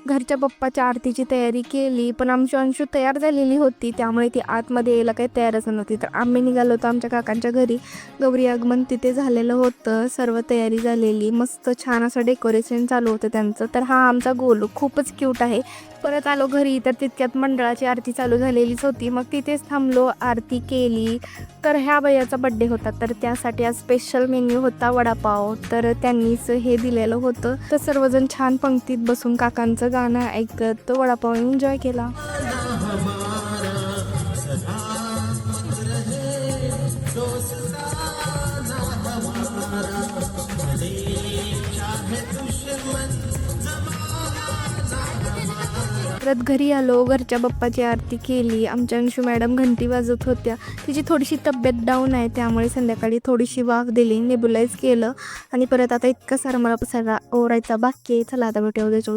घरच्या बाप्पाच्या आरतीची तयारी केली, पण आमची अंशू तयार झालेली होती, त्यामुळे ती आतमध्ये यायला काही तयारच नव्हती. तर आम्ही निघालो होतो आमच्या काकांच्या घरी. गौरी आगमन तिथे झालेलं होतं, सर्व तयारी झालेली, मस्त छान असं डेकोरेशन चालू होतं त्यांचं. तर हा आमचा गोलू खूपच क्यूट आहे. परत आलो घरी तर तितक्यात मंडळाची आरती चालू झालेलीच होती. मग तिथेच थांबलो, आरती केली. तर ह्या भैयाचा बड्डे होता, तर त्यासाठी आज स्पेशल मेन्यू होता वडापाव. तर त्यांनीच हे दिलेलं होतं. तर सर्वजण छान पंक्तीत बसून काकांचं गाणं ऐकत वडापाव एन्जॉय केला. परत घरी आलो, घरच्या बाप्पाची आरती केली. आमच्या अंशू मॅडम घंटी वाजवत होत्या. तिची थोडीशी तब्येत डाऊन आहे, त्यामुळे संध्याकाळी थोडीशी वाफ दिली, नेबुलाइज केलं आणि परत आता इतका सारा मला पसारा ओरायचा बाकी आहे. चला आता भेटू उद्याच्या